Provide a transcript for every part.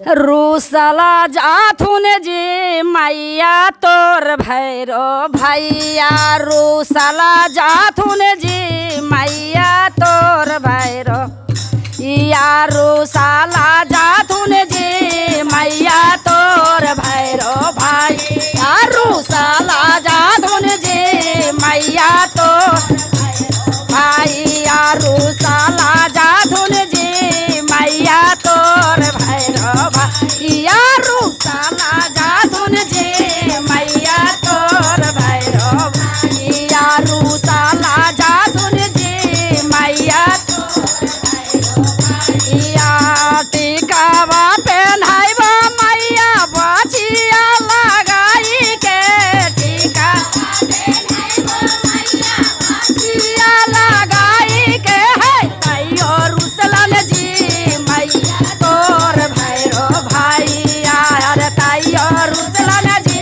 रूसला जाथुन जी मैया तोर भैरो भैया रूसला जाथुन जी मैया तोर भैरो या रूसला जाथुन जी मैया तोर भैरो भैया रूसला जाथुन जी मैया तोर भैया रूसला जाथुन जी मैया तोर भैरो भैया रूसला जाथुन जी मैया तोर भैरो भैया रूसला जाथुन जी मैया भैया टिकावा पहनाइबा मैया बचिया लगाई के टीका बचिया लगाई के है तैयो रुसलन जी मैया तोर भैरो भैया अरे तैयो रुसलन जी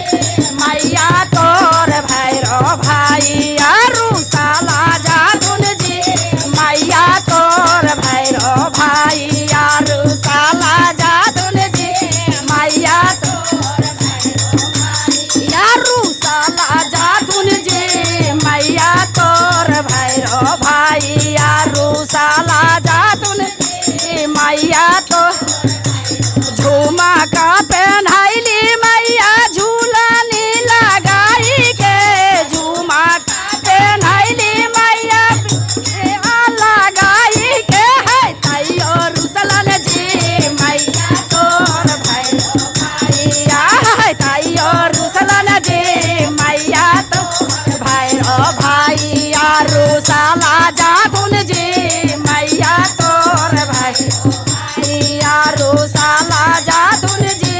मैया तोर भैरो भैया रुसला जाथुन जी मैया तोर भैरो भैया रुसला जाथुन जी मैया तोर भैया रुसला जाथुन जी मैया तोर भैरो भैया रुसला जाथुन जी मैया तो झूमा का पहनाइली मैया झूलनी लगाई के झूमा का पहनाइली मैया सेवा लगाई के है तैयो रुसलन जी मैया तोर भैरो भैया है तैयो रुसलन जी मैया तोर भैरो भैया रुसला जाथुन जी मैया तोर भैरो भैया रुसला जाथुन जी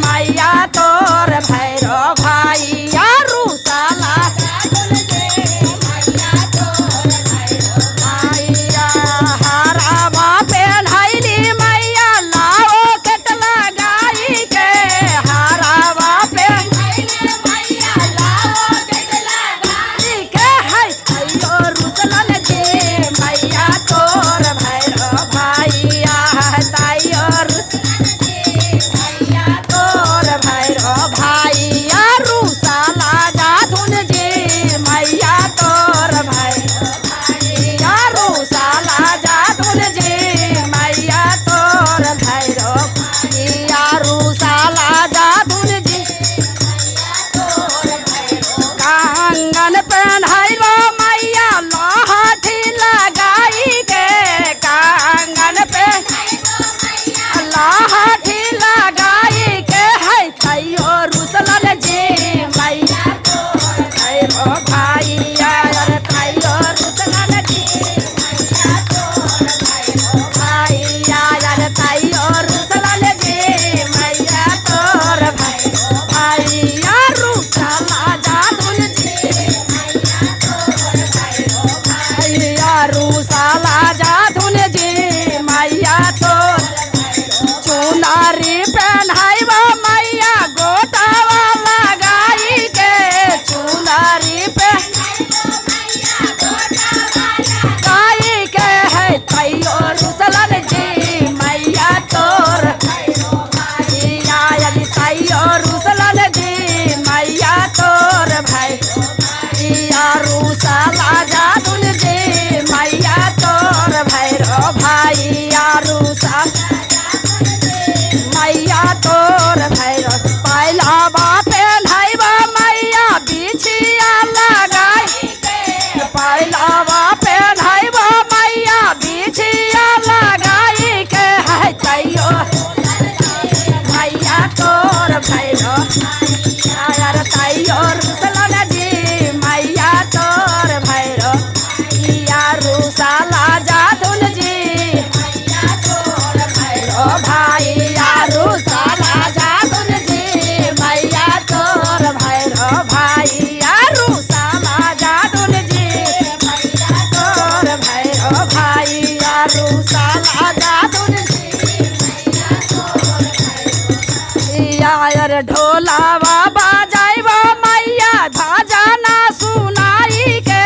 मैया तोर भैरो भैया रुसला जाथुन जी मैया तोर भैरो भैया हरावा पहनाइली मैया लाओ केट लगाई के हरावा पहनाइली मैया लाओ केट लगाई के है तैयो रुसलन जी मैया तोर भैरो भैया तैयो रुसलन जी मैया तोर भैरो भैया रुसला जाथुन जी मैया तोर भैरो भैया रुसला जाथुन जी मैया तोर भैरो भैया रुसला जाथुन जी मैया तोर भैरो कांगन पहनाइबा मैया लहठी लगाई के कांगन पहनाइबा मैया लहठी लगाई के है तैयो रुसलन जी मैया तोर भैरो भैया अरे तैयो रुसलन जी मैया तोर भैरो भैया अरे तैयो रुसलन जी मैया तोर भैरो भैया रुसला जाथुन जी मैया तोर भैरो भैया रुसला जाथुन जी मैया तोर चुनारी पहनाइबा मैया गोटावा लगाई के चुनारी पहनाइबा मैया गोटावा लगाई के है तैयो रुसलन जी मैया तोर भैरो भैया अरे तैयो रुसलन जी मैया तोर भैरो भैया रुसला जाथुन जी मैया तोर भैरो भैया रुसला मैया तोर भैरो पहलावा पहनाइबा मैया बिछिया लगाई के पहलावा पहनाइबा मैया बिछिया लगाई के है तैयो मैया तोर भैरो भैया अरे तैयो रुसलन जी मैया तोर भैरो भैया रुसला जाथुन जी मैया तोर भैरो भैया रुसला जाथुन जी मैया तोर भैरो भैया रुसला जाथुन जी मैया तोर भैरो भैया रुसला जाथुन जी मैया तोर भैरो भैया अरे ढोलावा बाजाइबा मैया धाजा ना सुनाई के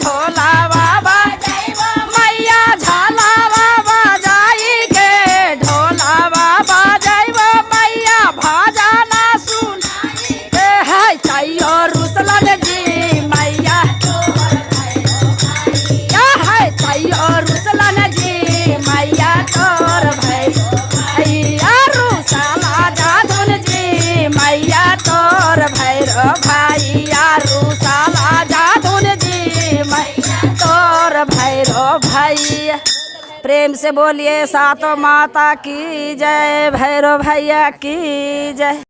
ढोलावा बाजाइबा मैया झालावा बाजाई के ढोलावा बाजाइबा मैया तोर भैरो भैया। प्रेम से बोलिए सातों माता की जय, भैरो भैया की जय।